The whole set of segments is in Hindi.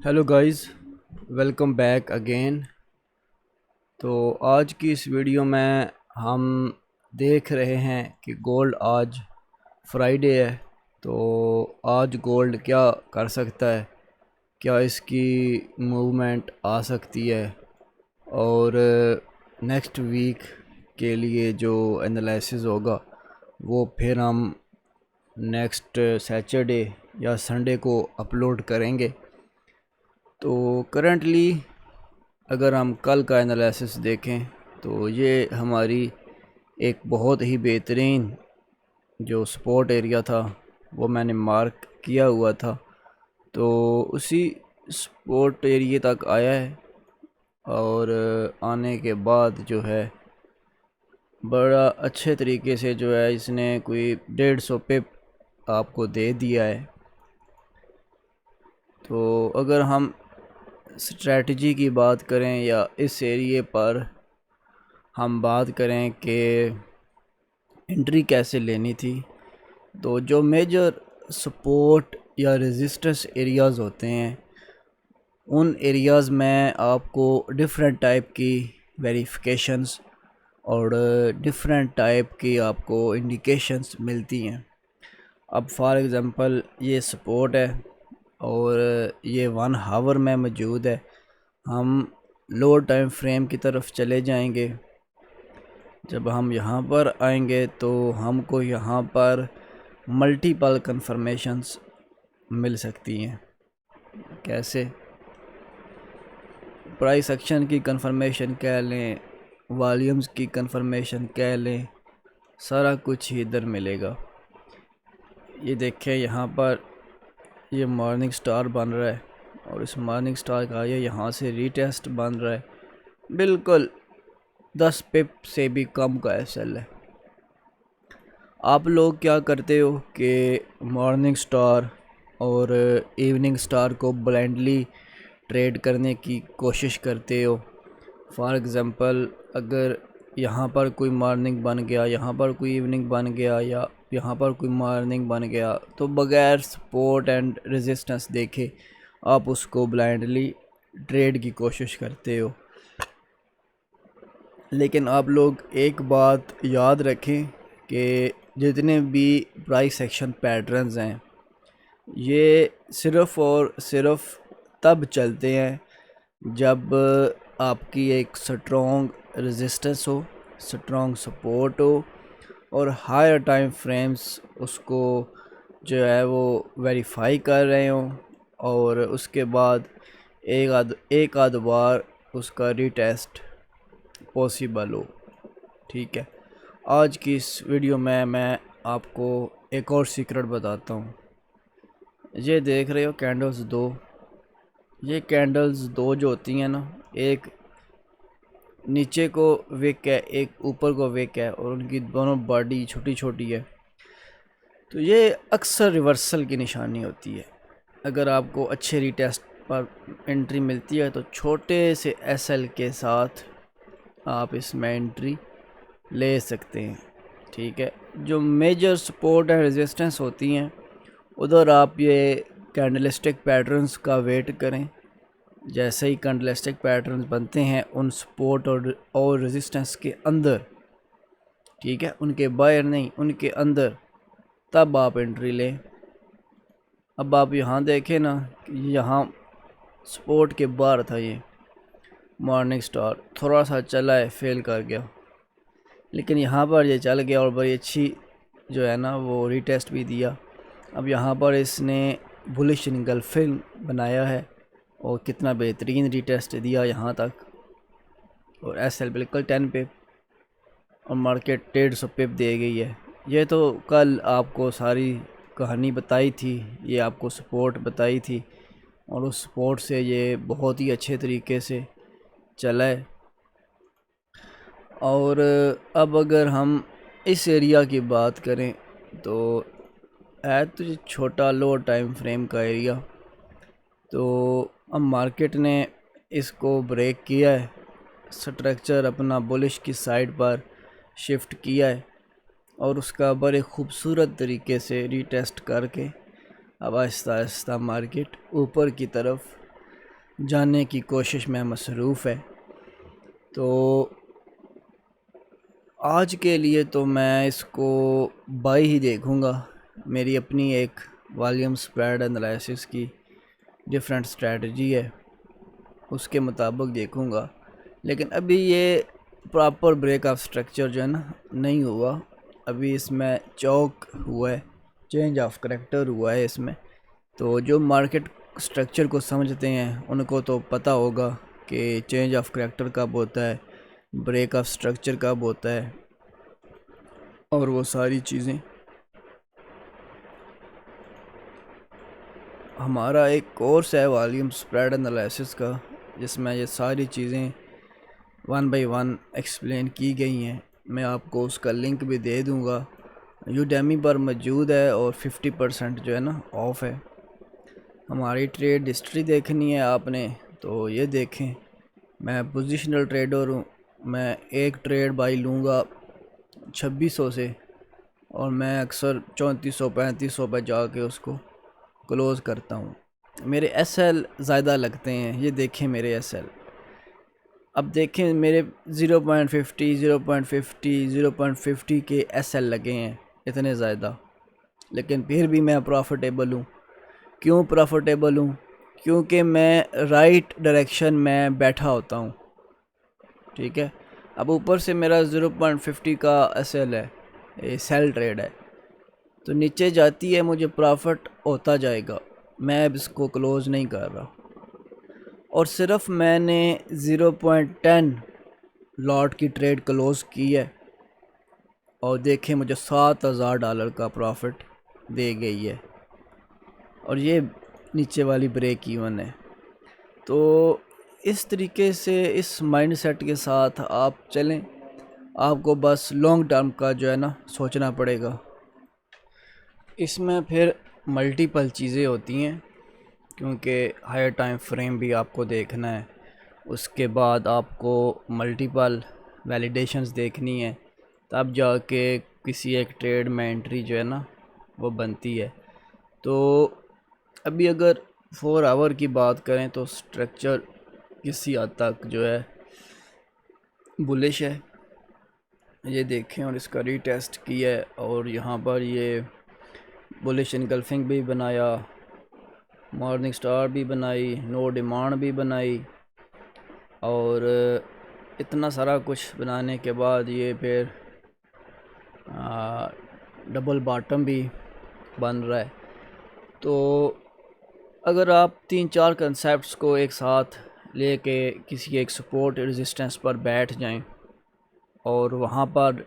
Hello guys, welcome back again. तो आज की इस वीडियो में हम देख रहे हैं कि गोल्ड आज फ्राइडे है। तो आज गोल्ड क्या कर सकता है, क्या इसकी मूवमेंट आ सकती है, और नेक्स्ट वीक के लिए जो एनालिसिस होगा वो फिर हम नेक्स्ट सैटरडे या संडे को अपलोड करेंगे। तो करंटली अगर हम कल का एनालिसिस देखें तो ये हमारी एक बहुत ही बेहतरीन जो सपोर्ट एरिया था वो मैंने मार्क किया हुआ था। तो उसी सपोर्ट एरिया तक आया है और आने के बाद जो है बड़ा अच्छे तरीके से जो है इसने कोई 150 पिप आपको दे दिया है। तो अगर हम स्ट्रैटेजी की बात करें या इस एरिए पर हम बात करें कि एंट्री कैसे लेनी थी, तो जो मेजर सपोर्ट या रेजिस्टेंस एरियाज़ होते हैं उन एरियाज़ में आपको डिफरेंट टाइप की वेरिफिकेशंस और डिफरेंट टाइप की आपको इंडिकेशंस मिलती हैं। अब फॉर एग्ज़ाम्पल ये सपोर्ट है और ये 1 आवर में मौजूद है। हम लोअर टाइम फ्रेम की तरफ चले जाएंगे। जब हम यहाँ पर आएंगे तो हमको यहाँ पर मल्टीपल कन्फर्मेशंस मिल सकती हैं। कैसे? प्राइस एक्शन की कन्फर्मेशन कह लें, वॉल्यूम्स की कन्फर्मेशन कह लें, सारा कुछ ही इधर मिलेगा। ये देखें, यहाँ पर ये मॉर्निंग स्टार बन रहा है और इस मॉर्निंग स्टार का ये यहाँ से रीटेस्ट बन रहा है। बिल्कुल 10 पिप से भी कम का एसएल है। आप लोग क्या करते हो कि मॉर्निंग स्टार और इवनिंग स्टार को ब्लाइंडली ट्रेड करने की कोशिश करते हो। फॉर एग्ज़ाम्पल अगर यहाँ पर कोई मॉर्निंग बन गया, यहाँ पर कोई इवनिंग बन गया या यहाँ पर कोई मॉर्निंग बन गया, तो बगैर सपोर्ट एंड रेजिस्टेंस देखे आप उसको ब्लाइंडली ट्रेड की कोशिश करते हो। लेकिन आप लोग एक बात याद रखें कि जितने भी प्राइस एक्शन पैटर्न्स हैं ये सिर्फ़ और सिर्फ तब चलते हैं जब आपकी एक स्ट्रॉन्ग रेजिस्टेंस हो, स्ट्रॉन्ग सपोर्ट हो और हायर टाइम फ्रेम्स उसको जो है वो वेरीफाई कर रहे हों और उसके बाद एक आध बार उसका रीटेस्ट पॉसिबल हो। ठीक है, आज की इस वीडियो में मैं आपको एक और सीक्रेट बताता हूँ। ये देख रहे हो कैंडल्स दो, ये कैंडल्स दो जो होती हैं ना, एक नीचे को विक है, एक ऊपर को विक है और उनकी दोनों बॉडी छोटी छोटी है। तो ये अक्सर रिवर्सल की निशानी होती है। अगर आपको अच्छे रीटेस्ट पर एंट्री मिलती है तो छोटे से एसएल के साथ आप इसमें एंट्री ले सकते हैं। ठीक है, जो मेजर सपोर्ट एंड रेजिस्टेंस होती हैं उधर आप ये कैंडलस्टिक पैटर्न्स का वेट करें। जैसे ही कैंडलस्टिक पैटर्न्स बनते हैं उन सपोर्ट और रेजिस्टेंस के अंदर, ठीक है, उनके बाहर नहीं, उनके अंदर, तब आप एंट्री लें। अब आप यहाँ देखें ना, यहाँ सपोर्ट के बाहर था ये मॉर्निंग स्टार, थोड़ा सा चला है, फेल कर गया, लेकिन यहाँ पर ये चल गया और बड़ी अच्छी जो है ना वो रीटेस्ट भी दिया। अब यहाँ पर इसने बुलिश इनगल्फिंग बनाया है और कितना बेहतरीन रीटेस्ट दिया यहाँ तक, और एसएल बिल्कुल 10 पिप और मार्केट 150 पिप दे गई है। ये तो कल आपको सारी कहानी बताई थी, ये आपको सपोर्ट बताई थी और उस सपोर्ट से ये बहुत ही अच्छे तरीके से चला है। और अब अगर हम इस एरिया की बात करें तो है तो ये छोटा लो टाइम फ्रेम का एरिया। तो अब मार्केट ने इसको ब्रेक किया है, स्ट्रक्चर अपना बुलिश की साइड पर शिफ्ट किया है और उसका बड़े खूबसूरत तरीके से रीटेस्ट करके अब आहिस्ता आहिस्ता मार्केट ऊपर की तरफ जानने की कोशिश में मसरूफ़ है। तो आज के लिए तो मैं इसको बाई ही देखूँगा। मेरी अपनी एक वॉल्यूम स्प्रेड एनालिसिस की डिफरेंट स्ट्रेटजी है, उसके मुताबिक देखूँगा। लेकिन अभी ये प्रॉपर ब्रेक ऑफ स्ट्रक्चर जो है ना नहीं हुआ, अभी इसमें चौक हुआ है, चेंज ऑफ करेक्टर हुआ है इसमें। तो जो मार्केट स्ट्रक्चर को समझते हैं उनको तो पता होगा कि चेंज ऑफ करेक्टर कब होता है, ब्रेक ऑफ स्ट्रक्चर कब होता है और वो सारी चीज़ें। हमारा एक कोर्स है वॉल्यूम स्प्रेड एनालिसिस का, जिसमें ये सारी चीज़ें वन बाय वन एक्सप्लेन की गई हैं। मैं आपको उसका लिंक भी दे दूँगा, यूडेमी पर मौजूद है और 50% जो है ना ऑफ है। हमारी ट्रेड हिस्ट्री देखनी है आपने तो ये देखें। मैं पोजिशनल ट्रेडर हूँ, मैं एक ट्रेड बाई लूँगा 2600 से और मैं अक्सर 3400-3500 पर जाके उसको क्लोज़ करता हूँ। मेरे एसएल ज़्यादा लगते हैं, ये देखें मेरे एसएल। अब देखें मेरे 0.50 0.50 0.50 के एसएल लगे हैं इतने ज़्यादा, लेकिन फिर भी मैं प्रॉफिटेबल हूँ। क्यों प्रॉफिटेबल हूँ? क्योंकि मैं राइट डायरेक्शन में बैठा होता हूँ, ठीक है। अब ऊपर से मेरा 0.50 का एसएल है, ये सेल ट्रेड है, तो नीचे जाती है मुझे प्रॉफिट होता जाएगा। मैं अब इसको क्लोज़ नहीं कर रहा और सिर्फ मैंने 0.10 लॉट की ट्रेड क्लोज़ की है और देखें मुझे $7,000 का प्रॉफिट दे गई है और ये नीचे वाली ब्रेक इवन है। तो इस तरीके से इस माइंडसेट के साथ आप चलें। आपको बस लॉन्ग टर्म का जो है ना सोचना पड़ेगा। इसमें फिर मल्टीपल चीज़ें होती हैं, क्योंकि हायर टाइम फ्रेम भी आपको देखना है, उसके बाद आपको मल्टीपल वैलिडेशंस देखनी है, तब जाके किसी एक ट्रेड में एंट्री जो है ना वो बनती है। तो अभी अगर 4 आवर की बात करें तो स्ट्रक्चर किसी हद तक जो है बुलिश है, ये देखें। और इसका रीटेस्ट किया है और यहाँ पर ये बुलिश इनगल्फिंग भी बनाया, मॉर्निंग स्टार भी बनाई, नो डिमांड भी बनाई और इतना सारा कुछ बनाने के बाद ये फिर डबल बॉटम भी बन रहा है। तो अगर आप 3-4 कंसेप्ट्स को एक साथ लेके किसी एक सपोर्ट रेजिस्टेंस पर बैठ जाएं और वहाँ पर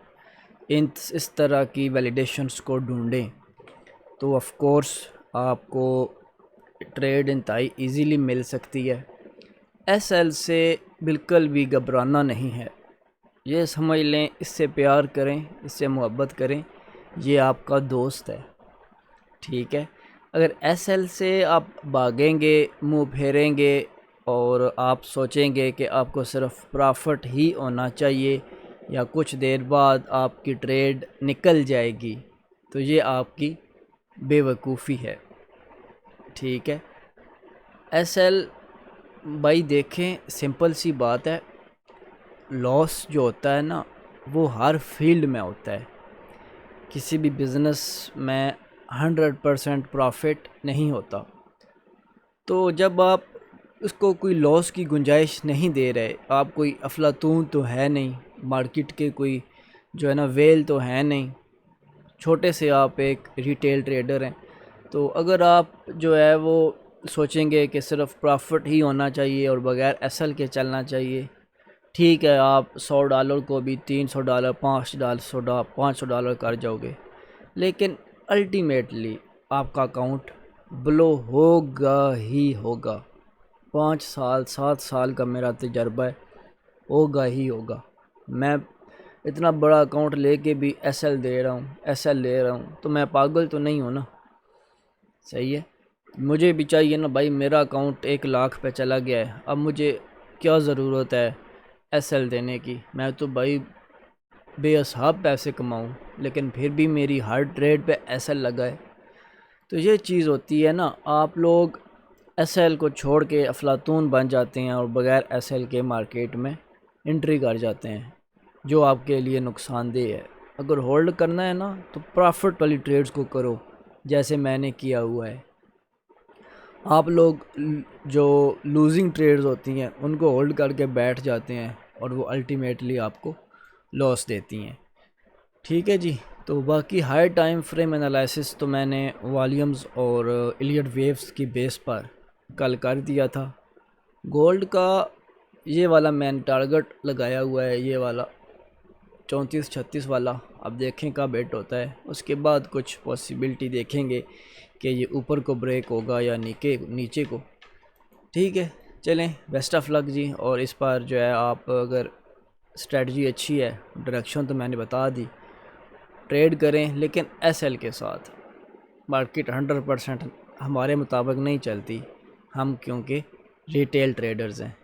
इस तरह की वैलिडेशंस को ढूंढें, तो ऑफ कोर्स आपको ट्रेड इंतहाई इजीली मिल सकती है। एसएल से बिल्कुल भी घबराना नहीं है, ये समझ लें, इससे प्यार करें, इससे मोहब्बत करें, ये आपका दोस्त है, ठीक है। अगर एसएल से आप भागेंगे, मुंह फेरेंगे और आप सोचेंगे कि आपको सिर्फ प्रॉफिट ही होना चाहिए या कुछ देर बाद आपकी ट्रेड निकल जाएगी, तो ये आपकी बेवकूफ़ी है, ठीक है। एसएल भाई देखें, सिंपल सी बात है, लॉस जो होता है ना वो हर फील्ड में होता है। किसी भी बिज़नेस में 100% प्रॉफिट नहीं होता। तो जब आप उसको कोई लॉस की गुंजाइश नहीं दे रहे, आप कोई अफलातून तो है नहीं, मार्केट के कोई जो है ना वेल तो है नहीं, छोटे से आप एक रिटेल ट्रेडर हैं, तो अगर आप जो है वो सोचेंगे कि सिर्फ प्रॉफिट ही होना चाहिए और बगैर एसएल के चलना चाहिए, ठीक है, आप $100 को भी $300 $500 कर जाओगे, लेकिन अल्टीमेटली आपका अकाउंट ब्लो होगा ही होगा। 5 साल 7 साल का मेरा तजर्बा है, होगा ही होगा। मैं इतना बड़ा अकाउंट लेके भी एसएल दे रहा हूँ, एसएल ले रहा हूँ, तो मैं पागल तो नहीं हूँ ना, सही है। मुझे भी चाहिए ना भाई, मेरा अकाउंट 1 लाख पे चला गया है, अब मुझे क्या ज़रूरत है एसएल देने की। मैं तो भाई बेहिसाब पैसे कमाऊँ, लेकिन फिर भी मेरी हर ट्रेड पे एसएल लगा है। तो ये चीज़ होती है ना, आप लोग एसएल को छोड़ के अफलातून बन जाते हैं और बग़ैर एसएल के मार्केट में एंट्री कर जाते हैं, जो आपके लिए नुकसानदेह है। अगर होल्ड करना है ना तो प्रॉफिट वाली ट्रेड्स को करो, जैसे मैंने किया हुआ है। आप लोग जो लूजिंग ट्रेड्स होती हैं उनको होल्ड करके बैठ जाते हैं और वो अल्टीमेटली आपको लॉस देती हैं। ठीक है जी। तो बाकी हाई टाइम फ्रेम एनालिसिस तो मैंने वॉल्यूम्स और इलियट वेव्स की बेस पर कल कर दिया था। गोल्ड का ये वाला मैंने टारगेट लगाया हुआ है, ये वाला 34-36 वाला। अब देखें कब हिट होता है, उसके बाद कुछ पॉसिबिलिटी देखेंगे कि ये ऊपर को ब्रेक होगा या नीचे को। ठीक है, चलें, बेस्ट ऑफ लक जी। और इस बार जो है आप अगर स्ट्रेटजी अच्छी है, डायरेक्शन तो मैंने बता दी, ट्रेड करें लेकिन एसएल के साथ। मार्केट 100% हमारे मुताबिक नहीं चलती, हम क्योंकि रिटेल ट्रेडर्स हैं।